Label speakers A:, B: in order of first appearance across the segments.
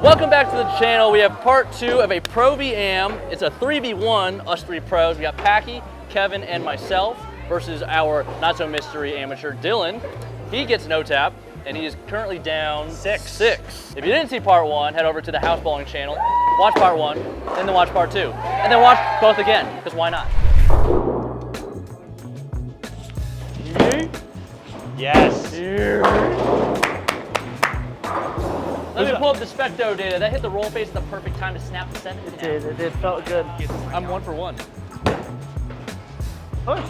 A: Welcome back to the channel. We have part 2 of a Pro V-Am. It's a 3v1, us 3 pros. We got Packy, Kevin, and myself versus our not-so-mystery amateur, Dylan. He gets no tap, and he is currently down 6. If you didn't see part 1, head over to the House Bowling channel, watch part 1, then watch part 2, and then watch both again, because why not?
B: Yes.
A: Let me pull up the Specto data. That hit the roll face at the perfect time to snap the sentence.
C: It did, felt good.
A: I'm 1 for 1.
C: Push.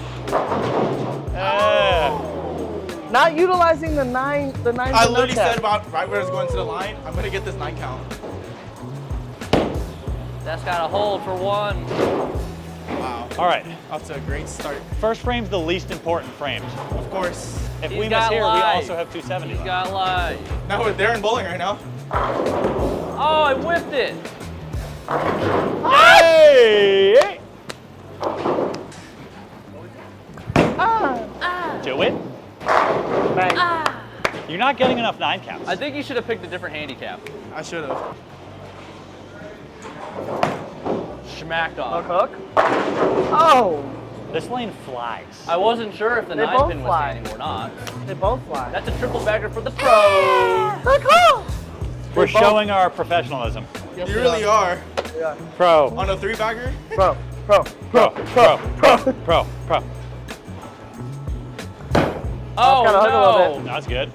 C: Not utilizing the nine.
D: I literally said about right where it's going to the line, I'm gonna get this 9 count.
A: That's got a hold for 1.
D: Wow.
B: All right.
D: That's a great start.
B: First frame's the least important frames.
D: Of course.
B: If
A: He's
B: we miss
A: got
B: here,
A: live.
B: we also have 270
A: He's
B: left.
A: got live.
D: Now we're Darren bowling right now.
A: Oh, I whipped it.
B: Hey! Do it.
C: Bang.
B: You're not getting enough 9 counts.
A: I think you should have picked a different handicap.
D: I should have.
A: Schmacked off.
C: Hook. Oh,
B: This lane flies.
A: I wasn't sure if the
C: They
A: 9
C: both
A: pin was
C: fly.
A: standing or not.
C: they both fly.
A: That's a triple bagger for the pros.
B: We're
C: both-
B: showing our professionionalism.
C: Yes,
D: You
C: they
D: really are.
C: Yeah.
B: Pro.
D: On a 3-bagger?
C: Pro.
A: Oh,
C: kinda hook a little
A: no.
C: bit.
B: That's good.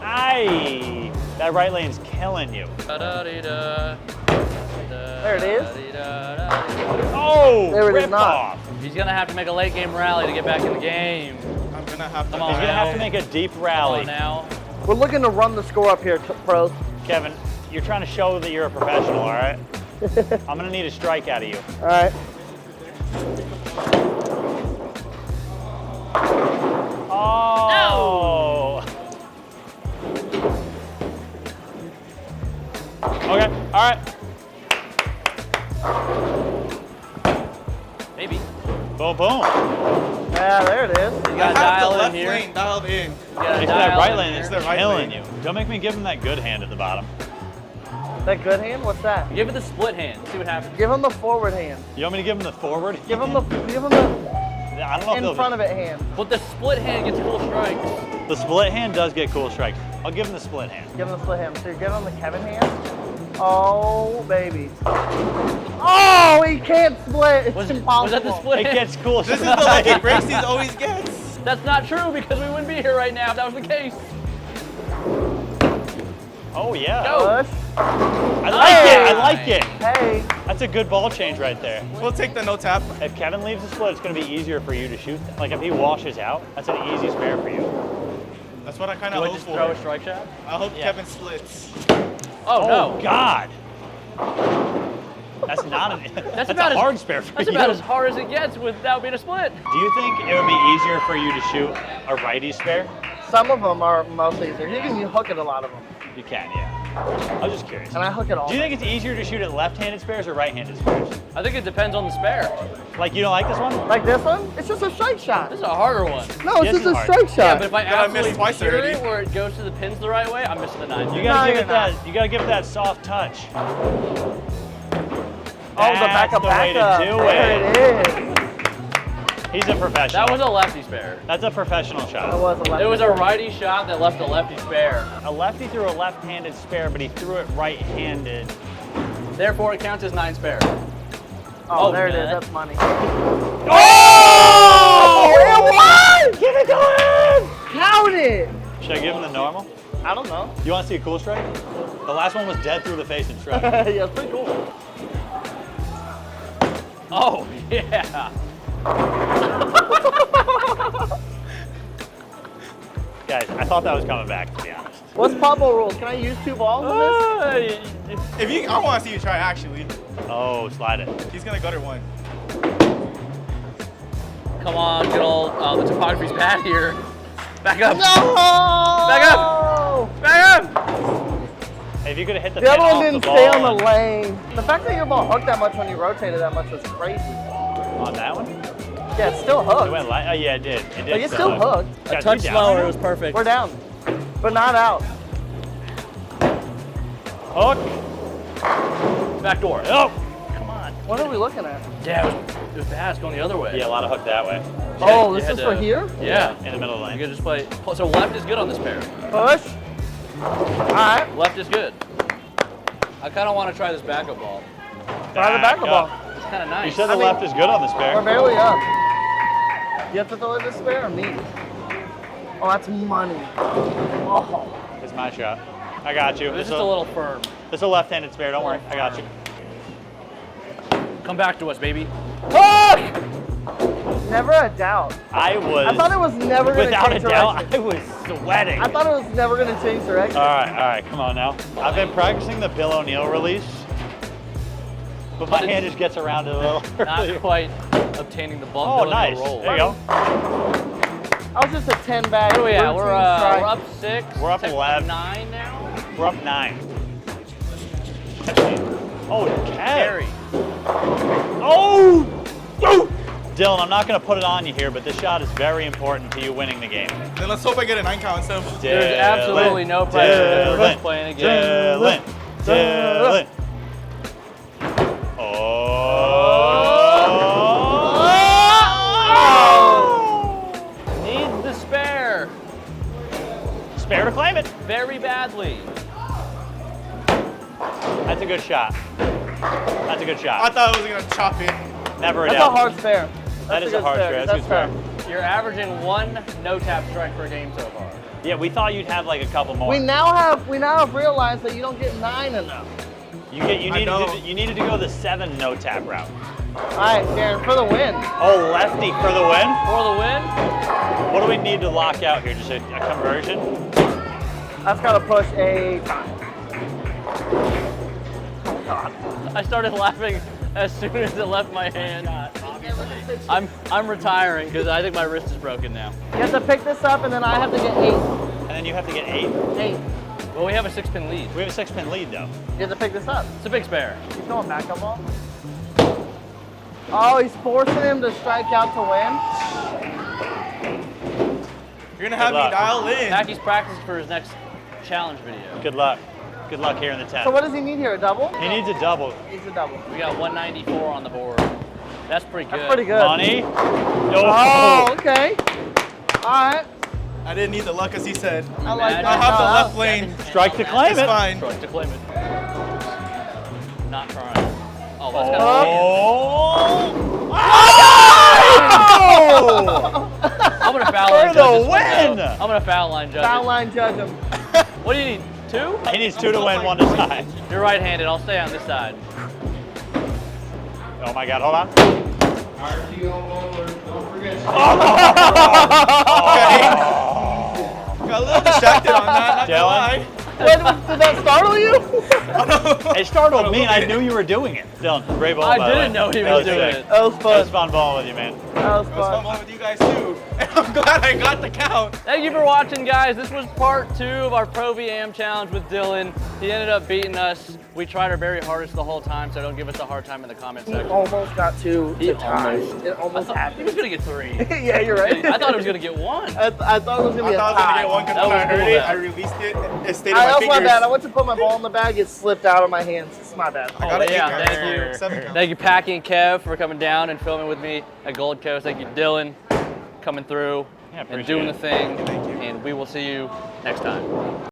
B: Aye. That right lane's killing you.
C: There it is.
B: Oh,
C: There it is
B: rip
C: not.
B: off.
A: He's going to have to make a late game rally to get back in the game.
D: I'm gonna have to.
A: Come on.
B: He's gonna have to make a deep
A: Come
B: rally.
A: on now.
C: We're looking to run the score up here, pros.
B: Kevin, you're trying to show that you're a professional, all right? I'm gonna need a strike out of you.
C: All right.
B: Oh. Okay, all right.
A: Maybe.
B: Boom, boom.
C: Yeah, there it is.
A: You
D: I
A: got to
D: have the
A: dial in
D: left
A: here.
D: lane dialed in.
A: You gotta
B: It's that
A: dial
B: right
A: in
B: lane
A: here.
B: that's
D: the right
B: killing
D: lane.
B: you. Don't make me give him that good hand at the bottom.
C: That good hand? What's that?
A: Give it the split hand. See what happens.
C: Give him the forward hand.
B: You want me to give him the forward?
C: Give him the
B: I don't know if
C: in
B: they'll-
C: front of it hand.
A: But the split hand gets cool strikes.
B: The split hand does get cool strikes. I'll give him the split hand.
C: Give him the split hand. So you're giving him the Kevin hand? Oh, baby. Oh, he can't split. It's impossible.
A: Was that the split
B: It
A: hand?
B: gets cool
D: This is
B: strikes.
D: the lucky breaks he always gets.
A: That's not true because we wouldn't be here right now if that was the case.
B: Oh yeah.
A: Go.
C: Push.
B: I like it. I like it.
C: Hey.
B: That's a good ball change right there.
D: We'll take the no tap.
B: If Kevin leaves the split, it's going to be easier for you to shoot. Like if he washes out, that's an easy spare for you.
D: That's what I kind
A: You
D: of
A: would
D: hope
A: just throw a
D: for.
A: strike shot?
D: I hope
B: Yeah.
D: Kevin splits.
A: Oh, no.
B: God. That's not an. That's
A: about
B: a
A: as-
B: hard spare for
A: That's
B: you.
A: about as hard as it gets without being a split.
B: Do you think it would be easier for you to shoot a righty spare?
C: Some of them are mostly easier. You can hook it a lot of them.
B: You can, yeah. I was just curious.
C: And I hook it all.
B: Do you think it's easier to shoot at left-handed spares or right-handed spares?
A: I think it depends on the spare.
B: Like you don't like this one?
C: Like this one? It's just a strike shot.
A: This is a harder one.
C: No,
B: Yes,
C: it's just
B: it's
C: a
B: hard.
C: strike
A: Yeah,
C: shot.
A: but if I
D: Yeah, I missed
A: absolutely
D: twice
A: pure
D: already.
A: it where it goes to the pins the right way, I'm missing the 9.
B: You
C: No,
B: gotta give
C: you're
B: it that.
C: not.
B: You gotta give it that soft touch.
C: Oh, the back up,
B: That's the way
C: back up.
B: to do
C: There
B: it.
C: it is.
B: He's a professional.
A: That was a lefty spare.
B: That's a professional
C: It
B: shot.
C: was a left.
A: It was a righty shot that left a lefty spare.
B: A lefty threw a left-handed spare, but he threw it right-handed.
A: Therefore, it counts as 9 spare.
C: Oh, there it
A: man.
C: is. That's money.
B: Oh!
C: It was!
B: Give it to him!
C: Count it!
B: Should I give him the normal?
C: I don't know.
B: You want to see a cool strike? The last one was dead through the face and strike.
C: Yeah, it's pretty cool.
A: Oh, yeah.
B: Guys, I thought that was coming back, to be honest.
C: What's Pablo rules? Can I use 2 balls in this?
D: If you, I want to see you try actually.
B: Oh, slide it.
D: He's gonna gutter one.
A: Come on, good old, the topography's bad here. Back up.
C: No!
A: Back up. Back up.
B: Hey, if you could have hit the
C: The
B: pin
C: other one
B: off
C: didn't
B: the
C: stay
B: ball
C: on the
B: and-
C: lane. The fact that your ball hooked that much when you rotated that much was crazy.
B: On that one?
C: Yeah, it's still hooked.
B: It went light. Oh, yeah, it did. It did.
C: Like, it's still hooked.
B: Guys,
A: A touch
B: we down
A: slower,
B: right
A: it was perfect.
C: We're down, but not out.
B: Hook.
A: Back door.
B: Oh.
A: Come on.
C: What are we looking at?
A: Yeah, it was bad. It's going the other way.
B: Yeah, a lot of hook that way.
C: Oh,
A: you
C: this
A: had
C: is for
A: to-
C: here?
A: Yeah.
B: In the middle of the
A: You
B: lane.
A: could just play. So left is good on this pair.
C: Push. All right.
A: Left is good.
E: I kind of want to try this backup ball.
C: Try the backup ball.
A: It's kind of nice.
B: You said the left is good on this
C: We're
B: pair.
C: barely up. You have to throw it this spare or me? Oh, that's money. Oh.
B: It's my shot. I got you.
A: This is a little firm.
B: This is a left-handed spare. Don't worry. I got you.
A: Come back to us, baby.
C: Hook! Never a doubt.
B: I
C: I thought it was never going to
B: Without a
C: change
B: doubt,
C: direction.
B: I was sweating.
C: I thought it was never going to change direction.
B: All right, come on now. I've been practicing the Bill O'Neill release, but my hand just gets around it a little.
A: Not quite obtaining the ball.
B: Oh, nice.
A: Roll.
B: There you go.
C: I was just a 10 bag.
A: What are we at?
C: routine
A: We're
C: strike.
A: up 6.
B: We're up 11.
A: 9 now.
B: We're up 9. Oh, Kev.
A: Gary.
B: Oh! Oh! Dylan, I'm not going to put it on you here, but this shot is very important to you winning the game.
D: Then let's hope I get a 9 count instead of.
A: There's absolutely no pressure. We're just playing a game.
B: Dylan. Oh!
A: Needs the spare
B: Spare to claim it.
A: very badly.
B: That's a good shot. That's a good
D: I
B: shot.
D: thought I was gonna chop it.
B: Never a
C: That's
B: doubt.
C: a hard spare.
B: That is a hard spare. That's a good spare.
A: You're averaging 1 no-tap strike per game so far.
B: Yeah, we thought you'd have like a couple more.
C: We now have realized that you don't get 9 enough.
B: You
D: I know.
B: needed to go the 7 no tap route.
C: All right, Darren, for the win.
B: Oh, lefty for the win.
A: For the win,
B: What do we need to lock out here? Just a conversion?
C: That's got to push a time.
A: I started laughing as soon as it left my hand. I'm retiring because I think my wrist is broken now.
C: You have to pick this up, and then I have to get 8.
B: And then you have to get 8.
C: 8.
A: Well, we have a 6-pin lead.
B: We have a 6-pin lead though.
C: You have to pick this up.
A: It's a big spare.
C: He's going backup ball. Oh, he's forcing him to strike out to win.
D: You're gonna have me
B: luck.
D: dial in.
A: Packy's practicing for his next challenge video.
B: Good luck. Good luck here in the 10.
C: So what does he need here? A double?
B: He needs a double.
C: He needs a double.
A: We got 194 on the board. That's pretty good.
C: That's pretty good.
B: Money.
C: Oh, okay. All right.
D: I didn't need the luck as he said.
C: I like
A: Imagine.
C: that.
D: I have the left lane.
B: Strike to claim
D: It's
B: it.
D: fine.
A: Strike to claim it. Not trying. Oh, that's
B: Oh.
A: I'm gonna foul line
B: For
A: judge
B: the
A: this one,
B: win!
A: though. I'm gonna foul line judge.
C: Foul
A: it.
C: line judge him.
A: What do you need? 2?
B: He needs 2 to win, 1 to tie.
A: You're right-handed. I'll stay on this side.
B: Oh my God, hold on.
D: Got a little distracted on that, not gonna
B: Dylan?
D: lie.
C: Wait, did that startle you?
B: It startled me and I knew you were doing it. Dylan, great ball,
A: I
B: by the way.
A: didn't know he
B: That
A: was doing
B: sick.
A: it.
C: That was
B: That was
C: fun.
B: fun balling with you, man.
C: That was
D: It was fun
C: fun.
D: with you guys too. And I'm glad I got the count.
A: Thank you for watching, guys. This was part 2 of our Pro V-Am challenge with Dylan. He ended up beating us. We tried our very hardest the whole time, so don't give us a hard time in the comment
C: He
A: section.
C: almost got 2
A: He
C: to tie.
A: almost.
C: It
A: I
C: almost
A: thought he
C: happened.
A: was gonna get 3.
C: Yeah, you're right.
A: I thought he was gonna get 1.
C: I thought it was gonna
D: I
C: be a
D: thought I was gonna
C: tie.
D: get one because
A: That
D: when I
A: was
D: heard
A: cool,
D: it,
A: though.
D: I released it. It stayed in
C: That
D: my
C: was
D: fingers.
C: my bad. I went to put my ball in the bag. It slipped out of my hands. It's my bad.
D: I got it.
A: yeah,
D: 8 count.
A: thank you.
D: 7 count.
A: Thank you, Packy and Kev, for coming down and filming with me at Gold Coast. Thank you, Dylan, coming through
B: Yeah,
A: and
B: appreciate
A: doing
B: it.
A: the thing.
D: Thank you.
A: And we will see you next time.